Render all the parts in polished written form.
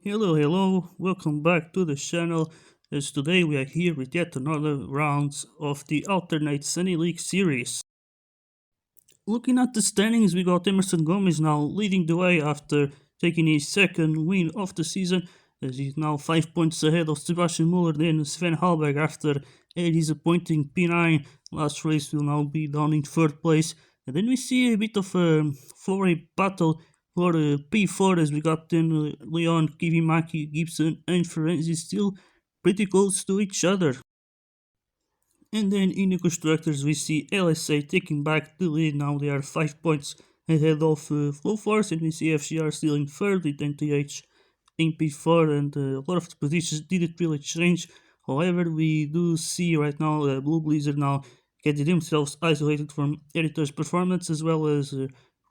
Hello, welcome back to the channel. As today we are here with yet another round of the alternate Sunny League series. Looking at the standings, we got Emerson Gomez now leading the way after taking his second win of the season, as he's now 5 points ahead of Sebastian Muller. Then Sven Halberg, after a disappointing P9 last race, will now be down in third place. And then we see a bit of a flurry battle for P4, as we got then Leon, Kivimaki, Gibson, and Ferenzi still pretty close to each other. And then in the constructors, we see LSA taking back the lead. Now they are 5 points ahead of Flow Force, and we see FCR still in third with NTH in P4, and a lot of the positions didn't really change. However, we do see right now Blue Blizzard now getting themselves isolated from Editor's performance, as well as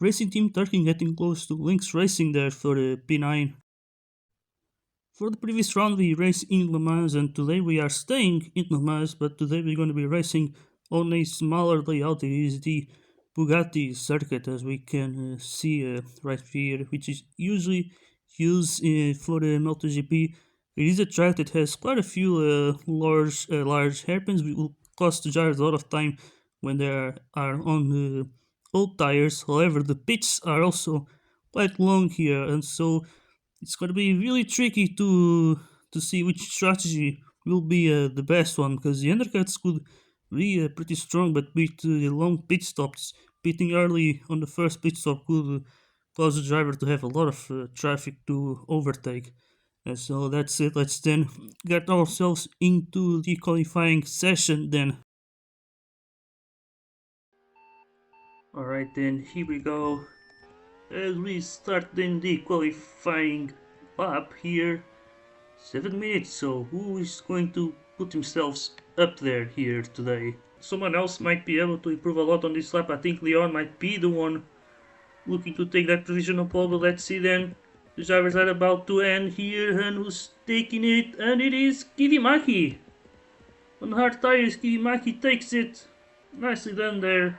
Racing Team Turkey getting close to Lynx Racing there for P9. For the previous round we raced in Le Mans, and today we are staying in Le Mans, but today we're going to be racing on a smaller layout. It is the Bugatti circuit, as we can see right here, which is usually used for the MotoGP. It is a track that has quite a few large hairpins, which will cost the drivers a lot of time when they are on old tires. However, the pits are also quite long here, and so it's going to be really tricky to see which strategy will be the best one, because the undercuts could be pretty strong, but with the long pit stops, pitting early on the first pit stop could cause the driver to have a lot of traffic to overtake. And so that's it. Let's then get ourselves into the qualifying session then. Alright then, here we go. As we start then the qualifying lap here, 7 minutes, so who is going to put themselves up there here today? Someone else might be able to improve a lot on this lap. I think Leon might be the one looking to take that provisional pole, but let's see then. The drivers are about to end here, and who's taking it? And it is Kivimaki. On hard tires, Kivimaki takes it. Nicely done there.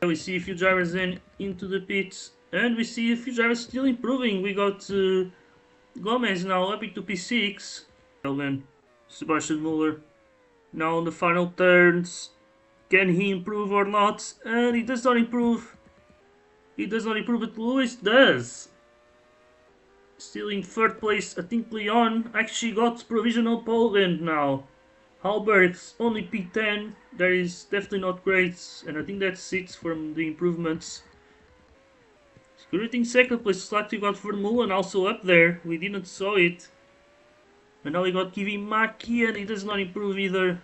We see a few drivers then into the pits, and we see a few drivers still improving. We got Gomez now up into P6. Well then, Sebastian Muller now on the final turns. Can he improve or not? And he does not improve. He does not improve, but Lewis does. Still in third place. I think Leon actually got provisional pole end now. Halberg's only P10. That is definitely not great, and I think that's 6 from the improvements. Security second place, like we got for Mulan also up there. We didn't saw it. And now we got Kivimaki, and he does not improve either.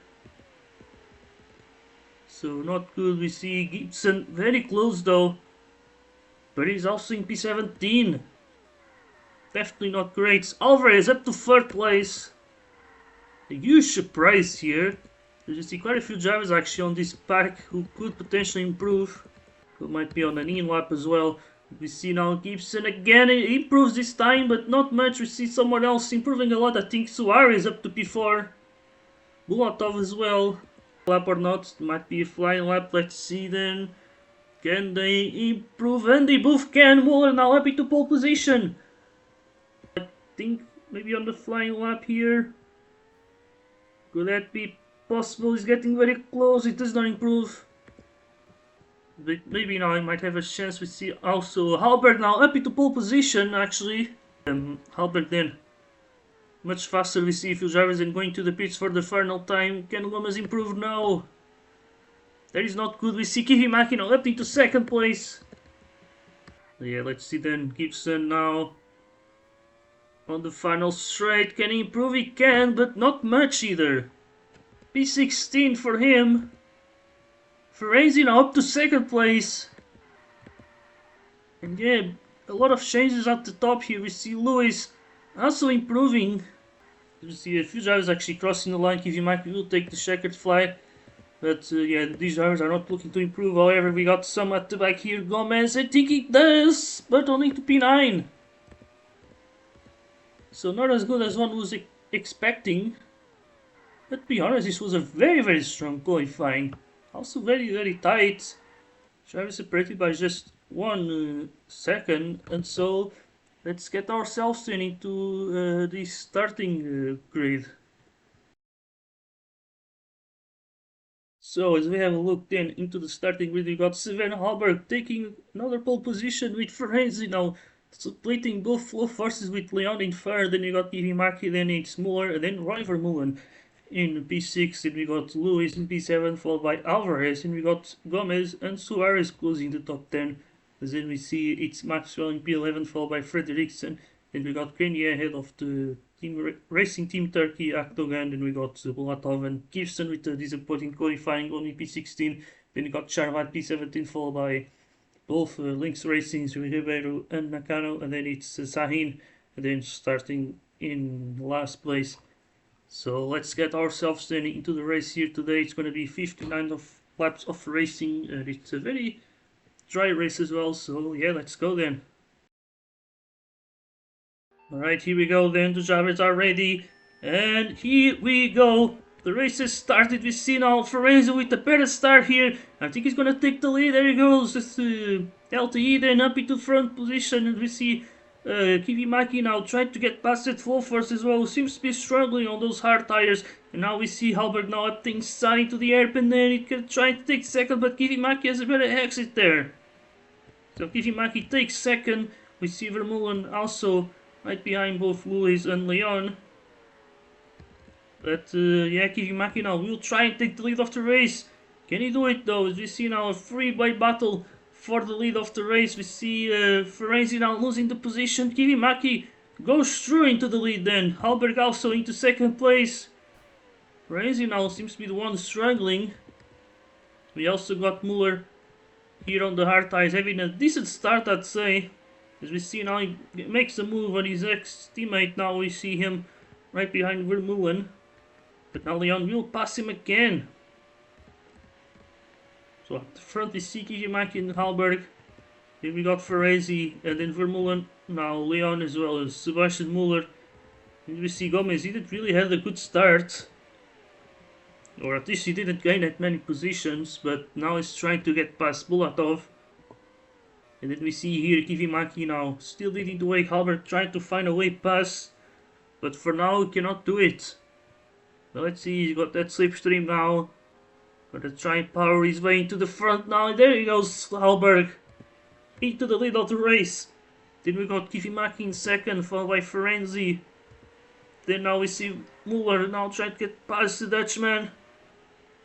So not good. We see Gibson very close though, but he's also in P17. Definitely not great. Alvarez up to third place. A huge surprise here. You see quite a few drivers actually on this pack who could potentially improve. Who might be on an in lap as well. We see now Gibson again. He improves this time, but not much. We see someone else improving a lot. I think Suarez up to P4. Bulatov as well. Lap or not, might be a flying lap. Let's see then. Can they improve? And they both can. Muller now up into pole position. I think maybe on the flying lap here. Could that be possible? He's getting very close. It does not improve. But maybe now he might have a chance. We see also Halberg now up into pole position actually. Halberg then much faster. We see a few drivers and going to the pits for the final time. Can Gomez improve? No. That is not good. We see Kivimaki now up into second place. Yeah, let's see then. Gibson now on the final straight. Can he improve? He can, but not much either. P16 for him. Ferenzi now up to second place. And yeah, a lot of changes at the top here. We see Lewis also improving. We see a few drivers actually crossing the line. Kivimaki will take the checkered flag. But yeah, these drivers are not looking to improve. However, we got some at the back here. Gomez, I think he does, but only to P9. So not as good as one was expecting. But to be honest, this was a very strong qualifying. Also very tight. Drivers separated by just 1 second, and so let's get ourselves then into the starting grid. So as we have a look then into the starting grid, we got Sven Halberg taking another pole position with Ferenzi now splitting both flow forces with Leon in third. Then you got Maki, then it's Muller, and then Roy Vermeulen in P6. Then we got Lewis in P7, followed by Alvarez. And we got Gomez and Suarez closing the top 10. Then we see it's Maxwell in P11, followed by Frederiksen. Then we got Grenier ahead of the Racing Team Turkey Akdogan. Then we got Bulatov and Kirsten with the disappointing qualifying only P16. Then we got Charvat P17, followed by both Lynx Racings with Ribeiro and Nakano. And then it's Sahin, and then starting in last place. So let's get ourselves then into the race here today. It's going to be 59 laps of racing, and it's a very dry race as well. So yeah, let's go then. Alright, here we go then. The drivers are ready, and here we go. The race has started. We see now Ferenzi with the better start here. I think he's going to take the lead. There he goes. It's LTE then up into front position, and we see Kivimaki now trying to get past that flow first as well. Seems to be struggling on those hard tires. And now we see Halberg now up things starting to the airpin there. He can try to take second, but Kivimaki has a better exit there. So Kivimaki takes second. We see Vermeulen also right behind both Lewis and Leon. But yeah, Kivimaki now will try and take the lead of the race. Can he do it though? As we see now a three-way battle for the lead of the race. We see Ferenzi now losing the position. Kivimaki goes through into the lead then. Halberg also into second place. Ferenzi now seems to be the one struggling. We also got Muller here on the hard tires having a decent start, I'd say. As we see now he makes a move on his ex-teammate. Now we see him right behind Vermeulen. But now Leon will pass him again. So up the front is Kivimaki and Halberg. Here we got Ferenzi and then Vermeulen. Now Leon as well as Sebastian Muller. And we see Gomez. He didn't really have a good start. Or at least he didn't gain that many positions. But now he's trying to get past Bulatov. And then we see here Kivimaki now still leading the way. Halberg trying to find a way past. But for now he cannot do it. Well, let's see, he's got that slipstream now. Gonna try and power his way into the front now. There he goes, Halberg. Into the lead of the race. Then we got Kivimaki in second, followed by Ferenzi. Then now we see Muller now trying to get past the Dutchman.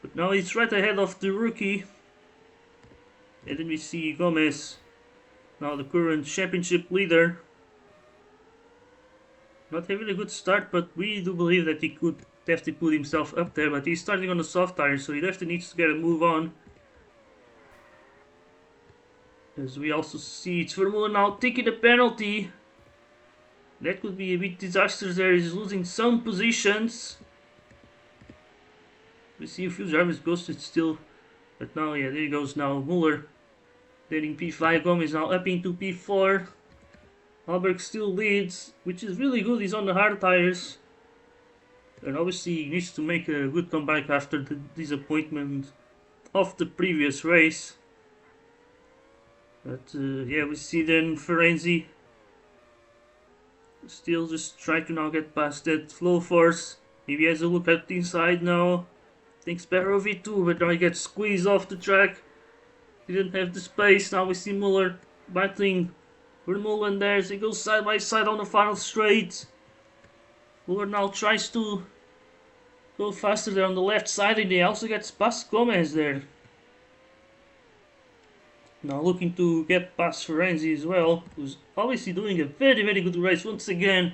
But now he's right ahead of the rookie. And then we see Gomez. Now the current championship leader. Not having a good start, but we do believe that he could definitely put himself up there. But he's starting on the soft tires, so he definitely needs to get a move on. As we also see it's Vermeulen now taking a penalty. That could be a bit disastrous there. He's losing some positions. We see a few drivers ghosted still. But now, yeah, there he goes now. Muller. Then in P5, Gomez now up into P4. Halberg still leads, which is really good. He's on the hard tires. And obviously he needs to make a good comeback after the disappointment of the previous race. But yeah, we see then Ferenzi still just trying to now get past that flow force. Maybe he has a look at the inside now. Thinks better of it too, but now he gets squeezed off the track. Didn't have the space. Now we see Muller battling Vermeulen there as he goes side by side on the final straight. Muller now tries to go faster there on the left side, and he also gets past Gomez there. Now looking to get past Ferenzi as well, who's obviously doing a very good race once again.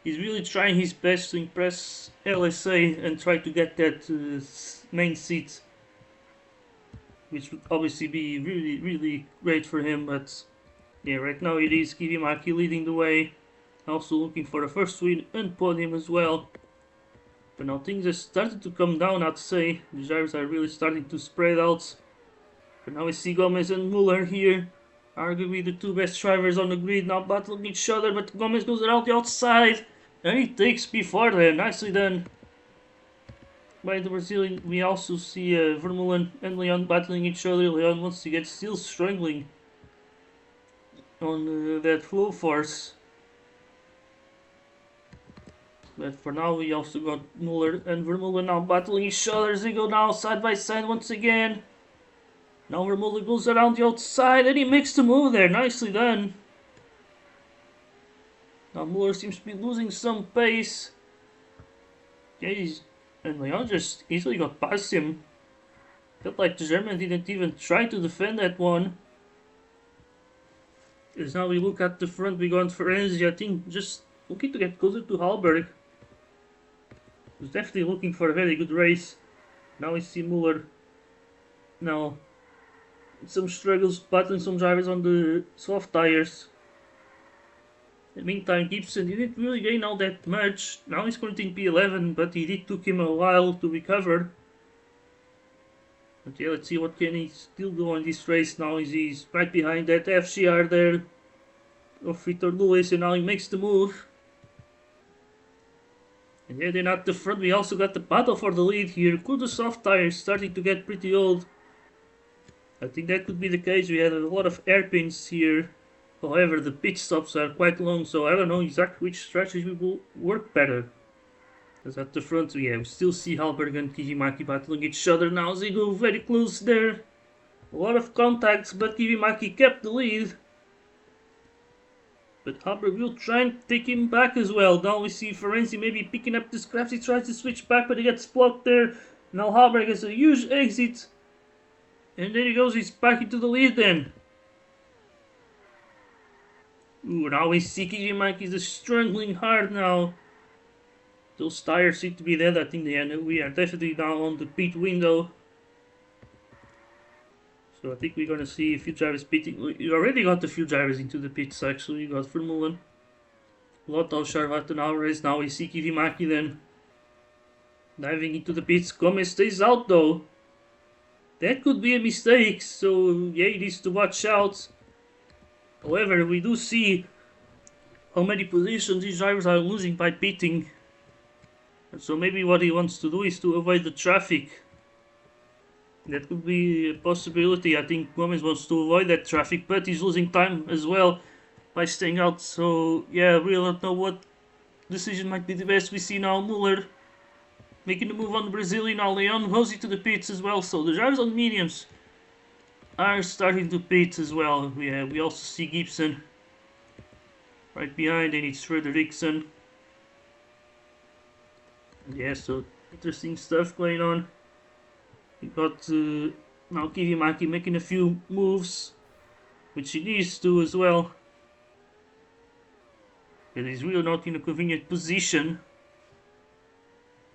He's really trying his best to impress LSA and try to get that main seat, which would obviously be really great for him. But yeah, right now it is Kivimaki leading the way, also looking for the first win and podium as well. But now things have started to come down, I'd say. The drivers are really starting to spread out. But now we see Gomez and Muller here, arguably the two best drivers on the grid, now battling each other. But Gomez goes around the outside, and he takes P4 there. Nicely done by the Brazilian. We also see Vermeulen and Leon battling each other. Leon once again still struggling on that flow force. But for now, we also got Muller and Vermeulen now battling each other as they go now side by side once again. Now Vermeulen goes around the outside and he makes the move there. Nicely done. Now Muller seems to be losing some pace. Okay, and Leon just easily got past him. Felt like the German didn't even try to defend that one. As now we look at the front, we got Ferenzi, I think, just looking to get closer to Hallberg. Was definitely looking for a very good race. Now we see Muller. Now, some struggles battling some drivers on the soft tires. In the meantime, Gibson didn't really gain all that much. Now he's currently in P11, but it took him a while to recover. But yeah, let's see what can he still do in this race. Now he's right behind that FCR there of Victor Lewis, and now he makes the move. And yeah, then at the front we also got the battle for the lead here. Could the soft tires starting to get pretty old? I think that could be the case. We had a lot of hairpins here. However, the pit stops are quite long, so I don't know exactly which strategy will work better. As at the front, we still see Hallberg and Kivimaki battling each other now as they go very close there. A lot of contacts, but Kivimaki kept the lead. But Hallberg will try and take him back as well. Now we see Ferenzi maybe picking up the scraps. He tries to switch back, but he gets blocked there. Now Hallberg has a huge exit. And there he goes, he's back into the lead then. Ooh, now we see Kivimaki is struggling hard now. Those tires seem to be dead. I think we are definitely now on the pit window. So I think we're gonna see a few drivers pitting. We already got a few drivers into the pits actually. We got Vermeulen, Lotto, Charvat and Alvarez. Now we see Kivimaki then diving into the pits. Gomez stays out though. That could be a mistake, so yeah, he needs to watch out. However, we do see how many positions these drivers are losing by pitting. So maybe what he wants to do is to avoid the traffic. That could be a possibility. I think Gomez wants to avoid that traffic, but he's losing time as well by staying out. So yeah, we don't know what decision might be the best. We see now Muller making the move on the Brazilian. Now Leon goes into the pits as well. So the drivers on mediums are starting to pit as well. We also see Gibson right behind, and it's Frederickson. Yeah, so interesting stuff going on. We got now Kivimaki making a few moves, which he needs to as well. But he's really not in a convenient position.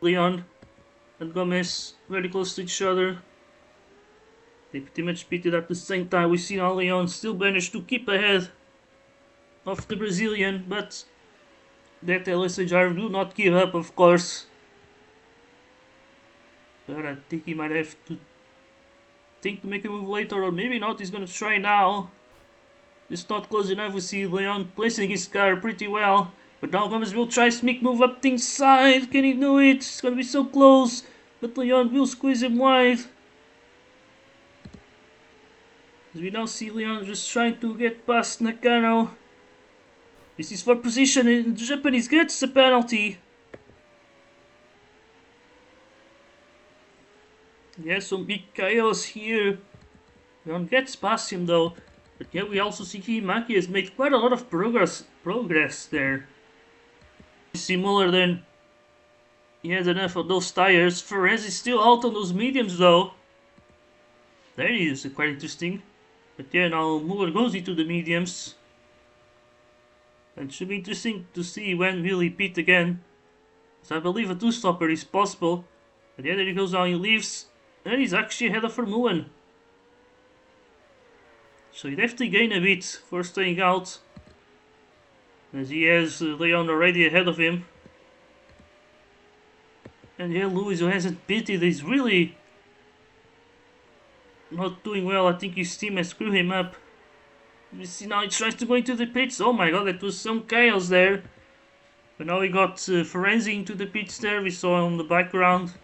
Leon and Gomez very close to each other. They pretty much pitted at the same time. We see now Leon still managed to keep ahead of the Brazilian, but that LSA driver will not give up, of course. But I think he might have to think to make a move later, or maybe not. He's gonna try now. It's not close enough. We see Leon placing his car pretty well. But now Gomez will try sneak move up the inside. Can he do it? It's gonna be so close. But Leon will squeeze him wide. As we now see Leon just trying to get past Nakano. This is for position, and the Japanese gets the penalty. Yeah, some big chaos here. Leon gets past him though. But yeah, we also see Kivimaki has made quite a lot of progress there. We see Muller then. He has enough of those tires. Ferenzi is still out on those mediums though. There he is, quite interesting. But yeah, now Muller goes into the mediums. And it should be interesting to see when will he pit again. So I believe a two-stopper is possible. But yeah, there he goes now, he leaves. And he's actually ahead of Vermeulen. So he'd have to gain a bit for staying out. As he has Leon already ahead of him. And yeah, Lewis, who hasn't pitted, is really not doing well. I think his team has screwed him up. You see now he tries to go into the pits. Oh my god, that was some chaos there. But now we got Ferenzi into the pits there. We saw on the background.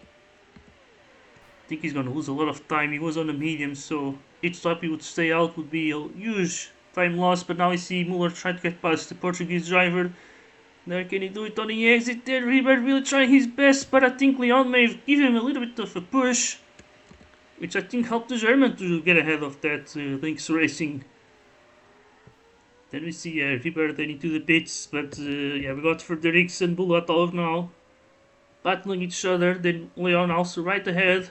I think he's gonna lose a lot of time. He was on the medium, so each stop he would stay out would be a huge time loss. But now we see Muller trying to get past the Portuguese driver. Now can he do it on the exit there? Ribert really trying his best, but I think Leon may have given him a little bit of a push, which I think helped the German to get ahead of that Lynx Racing. Then we see Ribert then into the pits, but yeah, we got Fredericks and Bulatov now battling each other. Then Leon also right ahead.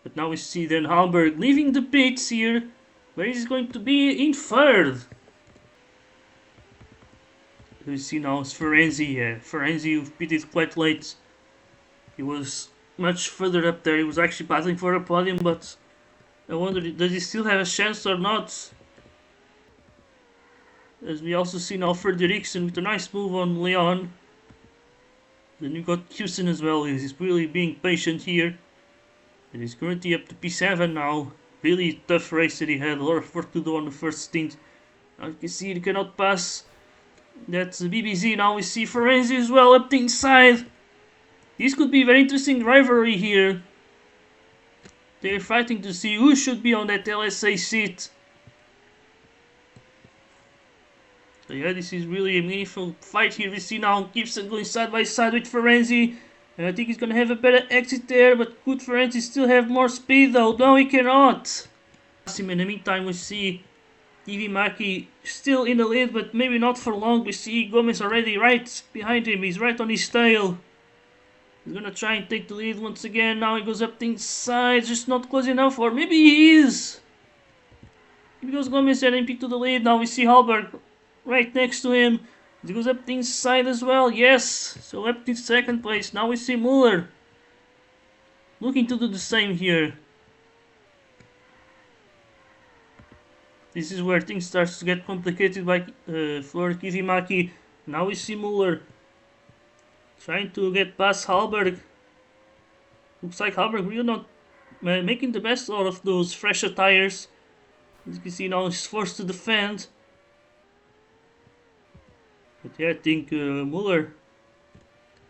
But now we see then Halberg leaving the pits here, where he's going to be in third. We see now it's Ferenzi. Ferenzi who pitted quite late. He was much further up there. He was actually battling for a podium, but I wonder, does he still have a chance or not? As we also see now Frederiksen with a nice move on Leon. Then you got Houston as well. He's really being patient here. And he's currently up to P7 now. Really tough race that he had. A lot of work to do on the first stint. Now you can see he cannot pass. That's the BBC. Now we see Ferenzi as well up the inside. This could be a very interesting rivalry here. They're fighting to see who should be on that LSA seat. So yeah, this is really a meaningful fight here. We see now Gibson going side by side with Ferenzi. And I think he's going to have a better exit there. But could Ferenzi still have more speed though? No, he cannot. In the meantime, we see Maki still in the lead, but maybe not for long. We see Gomez already right behind him. He's right on his tail. He's gonna try and take the lead once again. Now he goes up the inside, just not close enough, or maybe he is. Maybe goes Gomez and MP to the lead. Now we see Halberg right next to him. He goes up the inside as well. Yes, so up in second place. Now we see Muller looking to do the same here. This is where things start to get complicated by for Kivimaki. Now we see Muller trying to get past Halberg. Looks like Halberg really not making the best out of those fresher tires. As you can see now he's forced to defend. But yeah, I think Muller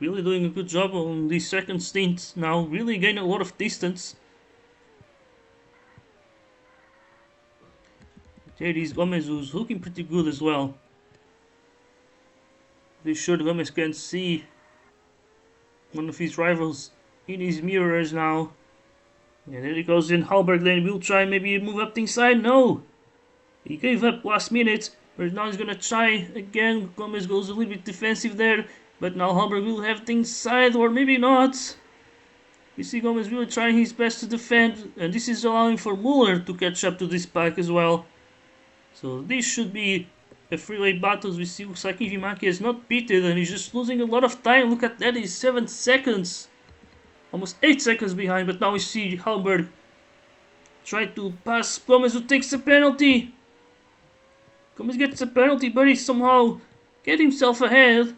really doing a good job on the second stint now. Really gaining a lot of distance. There is Gomez, who's looking pretty good as well. Be sure Gomez can see one of his rivals in his mirrors now. Yeah, there he goes in. Halberg then will try maybe move up the inside. No! He gave up last minute, but now he's gonna try again. Gomez goes a little bit defensive there, but now Halberg will have the inside, or maybe not. We see Gomez really trying his best to defend, and this is allowing for Muller to catch up to this pack as well. So this should be a freeway battle. We see looks like Ivimaki has not pitted and he's just losing a lot of time. Look at that, he's 7 seconds. Almost 8 seconds behind, but now we see Halberg try to pass Gomez, who takes a penalty. Gomez gets a penalty, but he somehow get himself ahead.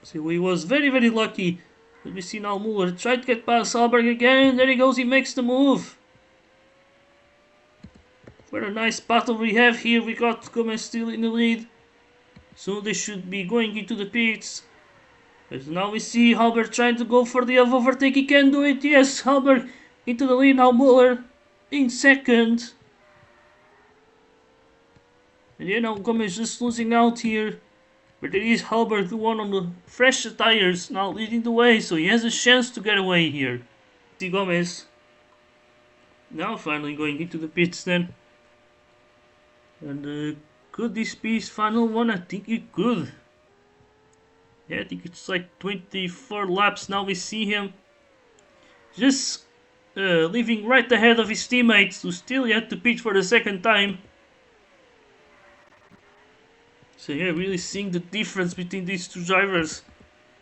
So he was very, very lucky. But we see now Muller try to get past Halberg again, and there he goes, he makes the move. What a nice battle we have here. We got Gomez still in the lead. So they should be going into the pits. But now we see Halberg trying to go for the overtake. He can do it. Yes, Halberg into the lead. Now Muller in second. And you know, Gomez just losing out here. But there is Halberg, the one on the fresh tires, now leading the way. So he has a chance to get away here. See Gomez now finally going into the pits then. And could this be his final one? I think it could. Yeah, I think it's like 24 laps. Now we see him just leaving right ahead of his teammates who still yet to pitch for the second time. So yeah, really seeing the difference between these two drivers.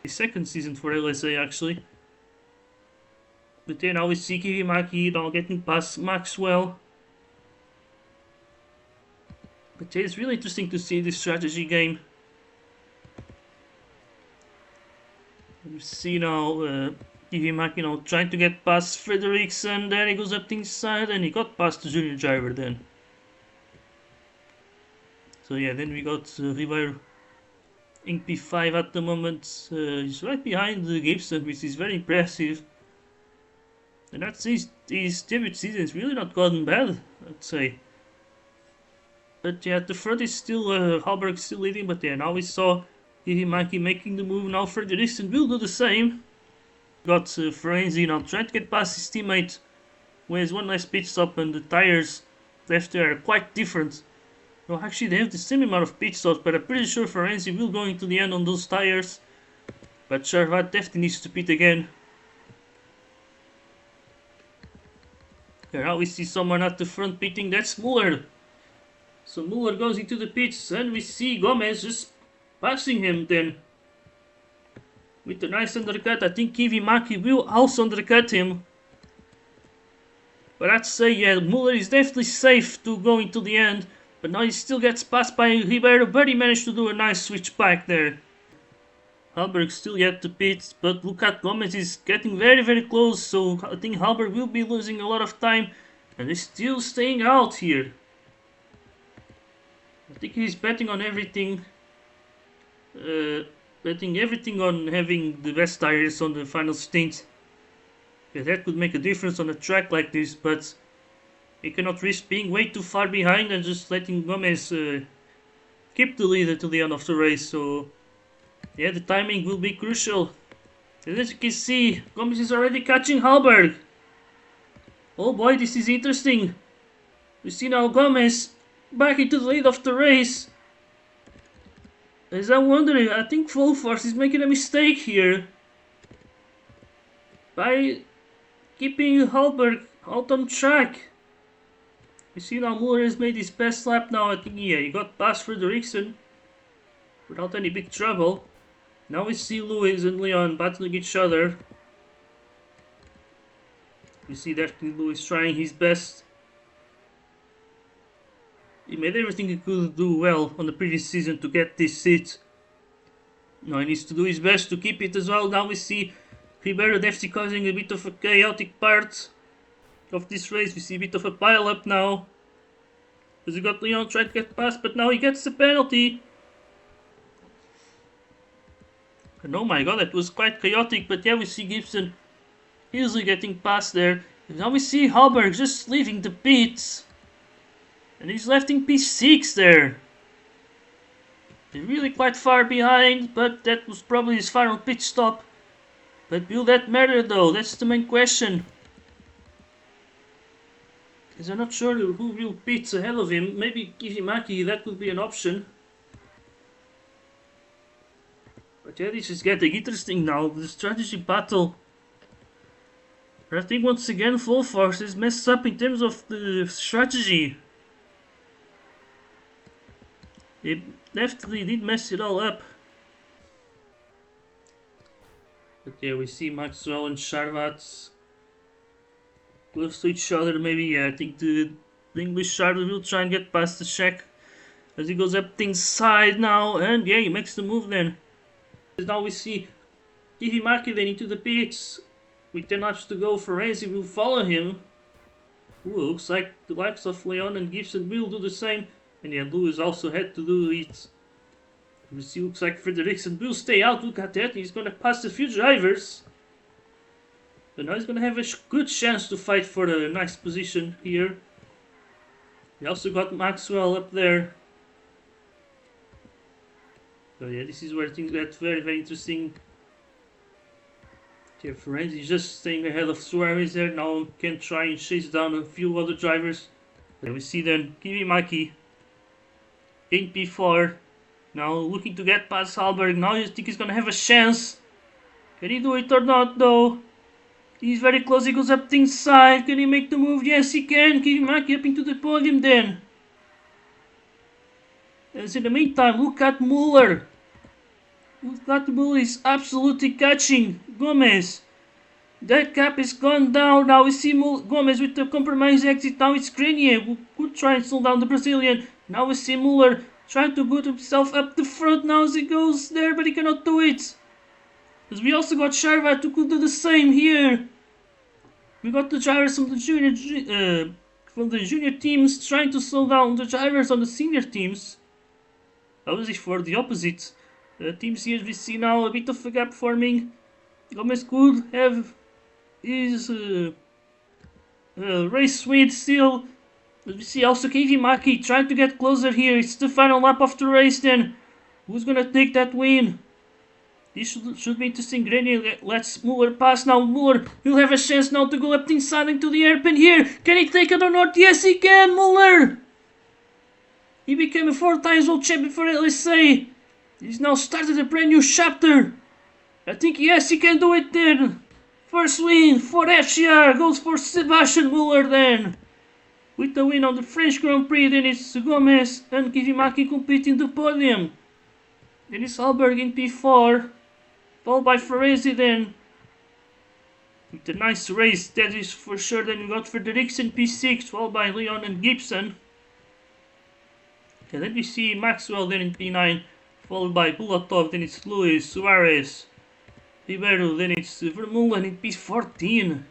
The second season for LSA actually. But then now we see Kivimaki now getting past Maxwell. But yeah, it's really interesting to see this strategy game. You see now Kivimaki now trying to get past Frederiksen. There he goes up the inside and he got past the junior driver then. So yeah, then we got Ribeiro in P5 at the moment. He's right behind Gibson, which is very impressive. And that's his debut season. It's really not gotten bad, I'd say. But yeah, the front is still, Halberg still leading, but yeah, now we saw Hihimaki making the move, now Frederiksen will do the same. Got Ferenzi now trying to get past his teammate, who has one nice pit stop, and the tires left there are quite different. Well, actually they have the same amount of pit stops, but I'm pretty sure Ferenzi will go into the end on those tires. But Charvat definitely needs to pit again. Now we see someone at the front pitting, that's Muller. So Muller goes into the pits and we see Gomez just passing him then. With a nice undercut, I think Kivimaki will also undercut him. But I'd say, yeah, Muller is definitely safe to go into the end. But now he still gets passed by Ribeiro, but he managed to do a nice switch back there. Halberg still yet to pit, but look at Gomez is getting very, very close, so I think Halberg will be losing a lot of time, and he's still staying out here. I think he's betting on everything, betting everything on having the best tires on the final stint. Yeah, that could make a difference on a track like this, but he cannot risk being way too far behind and just letting Gomez keep the lead until the end of the race, so yeah, the timing will be crucial. And as you can see, Gomez is already catching Halberg. Oh boy, this is interesting. We see now Gomez back into the lead of the race. As I'm wondering, I think Full Force is making a mistake here by keeping Halberg out on track. We see now Muller has made his best lap now. I think, yeah, he got past Frederiksen without any big trouble. Now we see Lewis and Leon battling each other. We see definitely Lewis trying his best. He made everything he could do well on the previous season to get this seat. Now he needs to do his best to keep it as well. Now we see Ribeiro definitely causing a bit of a chaotic part of this race. We see a bit of a pile up now. As we got Leon trying to get past, but now he gets the penalty. And oh my god, that was quite chaotic, but yeah, we see Gibson easily getting past there. And now we see Halberg just leaving the pits. And he's left in P6 there. He's really quite far behind, but that was probably his final pit stop. But will that matter though? That's the main question. Because I'm not sure who will pit ahead of him. Maybe Kivimaki, that could be an option. But yeah, this is getting interesting now, the strategy battle. But I think once again Full Force is messed up in terms of the strategy. They definitely did mess it all up. But yeah, we see Maxwell and Charvat close to each other. Maybe, yeah, I think the English Charvat will try and get past the Czech as he goes up the inside now. And yeah, he makes the move then. Now we see Kivimaki then into the pits. With 10 laps to go, Ferenzi will follow him. Ooh, looks like the likes of Leon and Gibson will do the same. And yeah, Lewis also had to do it. We see, looks like Frederiksen will stay out. Look at that, he's gonna pass a few drivers. But now he's gonna have a good chance to fight for a nice position here. We also got Maxwell up there. So yeah, this is where things get very, very interesting. Yeah, Ferenzi just staying ahead of Suarez there. Now can try and chase down a few other drivers. Then we see then Kivimaki in P4. Now looking to get past Halberg. Now I think he's gonna have a chance. Can he do it or not though? He's very close, he goes up the inside. Can he make the move? Yes he can. Kivimaki up into the podium then. As in the meantime, look at Muller. Look at Muller is absolutely catching Gomez. That gap is gone down. Now we see Gomez with the compromise exit. Now it's Grenier who could try and slow down the Brazilian. Now we see Muller trying to put himself up the front now as he goes there, but he cannot do it. As we also got Charvat who could do the same here. We got the drivers from the junior teams trying to slow down the drivers on the senior teams. Obviously for the opposite teams here, we see now a bit of a gap forming. Gomez could have his race win still, Let me see also KV Maki trying to get closer here. It's the final lap of the race then. Who's gonna take that win? This should be interesting. Grenier lets Muller pass now. Muller will have a chance now to go up the inside into the airpin here. Can he take it or not? Yes, he can. Muller! He became a 4 times world champion for LSA. He's now started a brand new chapter. I think yes, he can do it then. First win for FCR goes for Sebastian Muller then. With the win on the French Grand Prix, then it's Gomez and Kivimaki completing the podium. Then it's Alberg in P4, followed by Ferrezi then. With a nice race, that is for sure. Then we got Frederiksen P6, followed by Leon and Gibson. And then we see Maxwell then in P9, followed by Bulatov, then it's Luis, Suarez, Ribeiro, then it's Vermeulen in P14.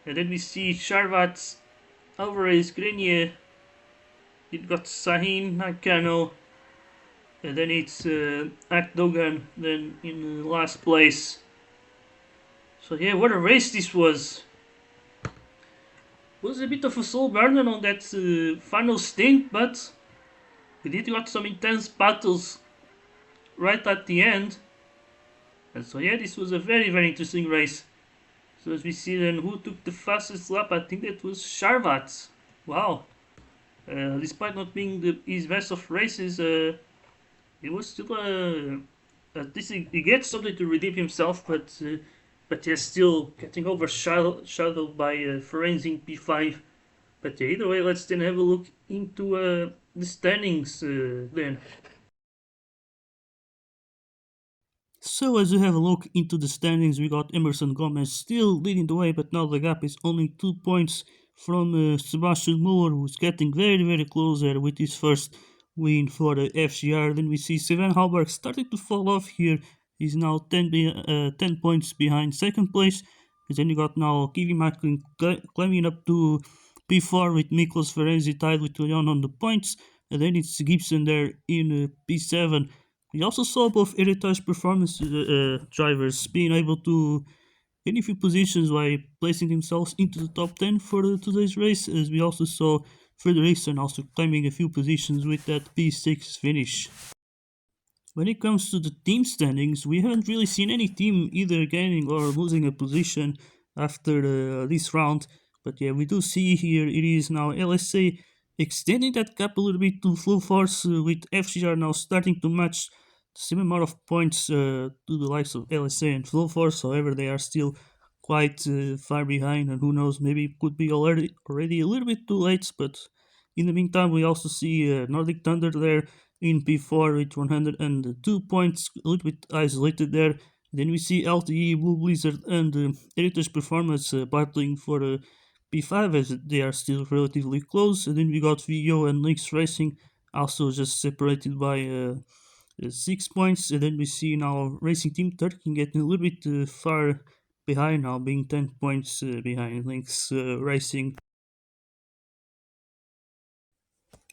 And then we see Charvat, Alvarez, Grenier. It got Sahin, Nakano. And then it's Akdogan then in last place. So yeah, what a race this was. Was a bit of a soul burner on that final stint, but we did got some intense battles right at the end. And so yeah, this was a very very interesting race. So as we see then who took the fastest lap, I think that was Charvat. Wow. Despite not being his best of races, it was still at least he gets something to redeem himself, but he's still getting overshadowed by Ferenzi in P5. But yeah, either way, let's then have a look into the standings then. So as we have a look into the standings, we got Emerson Gomez still leading the way, but now the gap is only 2 points from Sebastian Muller, who's getting very very close there with his first win for the FCR. Then we see Sven Halberg starting to fall off here. He's now 10 points behind second place. And then you got now Kiwi Macklin climbing up to P4 with Miklos Ferenzi tied with Leon on the points. And then it's Gibson there in P7. We also saw both Heritage Performance drivers being able to gain a few positions by placing themselves into the top 10 for today's race, as we also saw Frederiksen also climbing a few positions with that P6 finish. When it comes to the team standings, we haven't really seen any team either gaining or losing a position after this round. But yeah, we do see here it is now LSA extending that gap a little bit to Full Force, with FCR now starting to match the same amount of points to the likes of LSA and Full Force. However, they are still quite far behind, and who knows, maybe it could be already a little bit too late. But in the meantime, we also see Nordic Thunder there in P4 with 102 points, a little bit isolated there. Then we see LTE, Blue Blizzard, and Heritage Performance battling for P5, as they are still relatively close. And then we got VO and Lynx Racing also just separated by 6 points. And then we see now Racing Team Turkey getting a little bit far behind now, being 10 points behind Lynx Racing.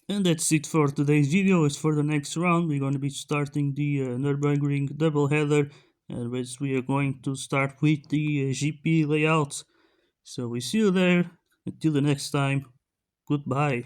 And that's it for today's video. As for the next round, we're going to be starting the Nürburgring doubleheader, which we are going to start with the GP layout. So we see you there. Until the next time, goodbye.